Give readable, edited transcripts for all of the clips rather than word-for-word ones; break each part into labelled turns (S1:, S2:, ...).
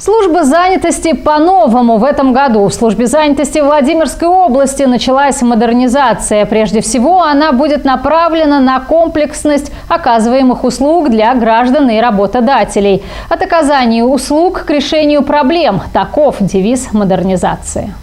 S1: Служба занятости по-новому. В этом году в службе занятости Владимирской области началась модернизация. Прежде всего, она будет направлена на комплексность оказываемых услуг для граждан и работодателей. От оказания услуг к решению проблем. Таков девиз модернизации.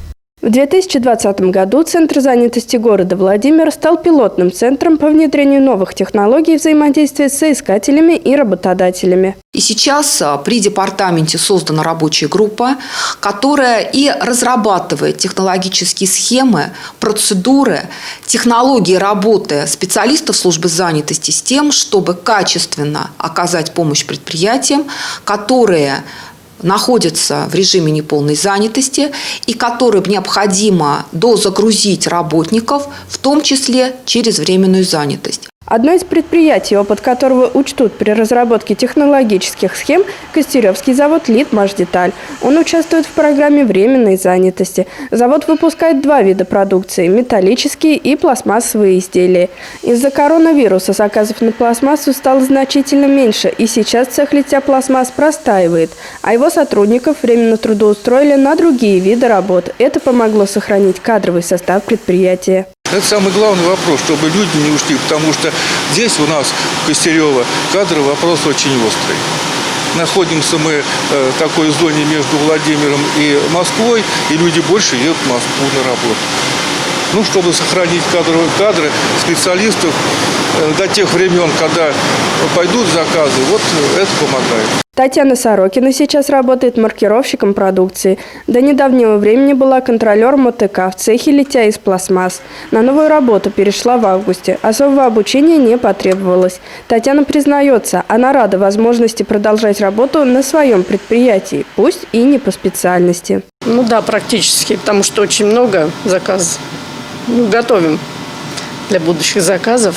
S2: В 2020 году Центр занятости города Владимира стал пилотным центром по внедрению новых технологий взаимодействия с соискателями и работодателями.
S3: И сейчас при департаменте создана рабочая группа, которая и разрабатывает технологические схемы, процедуры, технологии работы специалистов службы занятости с тем, чтобы качественно оказать помощь предприятиям, которые находятся в режиме неполной занятости и которым необходимо дозагрузить работников, в том числе через временную занятость.
S2: Одно из предприятий, опыт которого учтут при разработке технологических схем – Костеревский завод «Литмашдеталь». Он участвует в программе временной занятости. Завод выпускает два вида продукции – металлические и пластмассовые изделия. Из-за коронавируса заказов на пластмассу стало значительно меньше, и сейчас цех литья пластмасс простаивает, а его сотрудников временно трудоустроили на другие виды работ. Это помогло сохранить кадровый состав предприятия.
S4: Это самый главный вопрос, чтобы люди не ушли, потому что здесь у нас, в Костерево, кадровый вопрос очень острый. Находимся мы в такой зоне между Владимиром и Москвой, и люди больше едут в Москву на работу. Чтобы сохранить кадры специалистов до тех времен, когда пойдут заказы, вот это помогает.
S2: Татьяна Сорокина сейчас работает маркировщиком продукции. До недавнего времени была контролером ОТК в цехе литья из пластмасс. На новую работу перешла в августе. Особого обучения не потребовалось. Татьяна признается, она рада возможности продолжать работу на своем предприятии, пусть и не по специальности.
S5: Да, практически, потому что очень много заказов. Готовим для будущих заказов.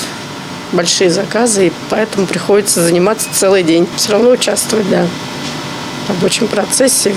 S5: Большие заказы, и поэтому приходится заниматься целый день. Все равно участвовать, в рабочем процессе,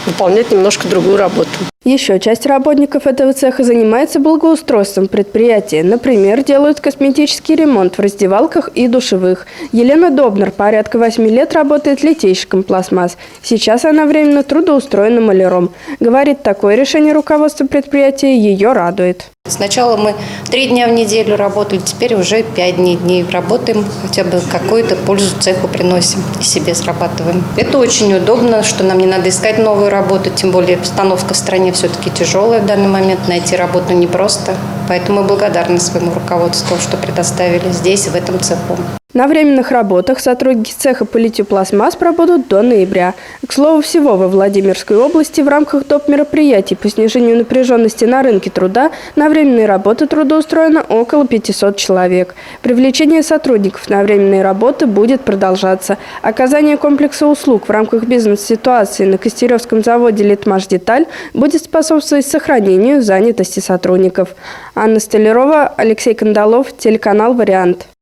S5: выполнять немножко другую работу.
S2: Еще часть работников этого цеха занимается благоустройством предприятия. Например, делают косметический ремонт в раздевалках и душевых. Елена Добнер порядка 8 лет работает литейщиком пластмасс. Сейчас она временно трудоустроена маляром. Говорит, такое решение руководства предприятия ее радует.
S6: Сначала мы 3 дня в неделю работали, теперь уже 5 дней работаем, хотя бы какую-то пользу цеху приносим и себе срабатываем. Это очень удобно, что нам не надо искать новую работу, тем более обстановка в стране все-таки тяжелая в данный момент, найти работу непросто. Поэтому мы благодарны своему руководству, что предоставили здесь, в этом цеху.
S2: На временных работах сотрудники цеха по литью пластмасс пробудут до ноября. К слову, всего во Владимирской области в рамках доп. Мероприятий по снижению напряженности на рынке труда на временные работы трудоустроено около 500 человек. Привлечение сотрудников на временные работы будет продолжаться. Оказание комплекса услуг в рамках бизнес-ситуации на Костеревском заводе «Литмашдеталь» будет способствовать сохранению занятости сотрудников. Анна Столярова, Алексей Кандалов, телеканал «Вариант».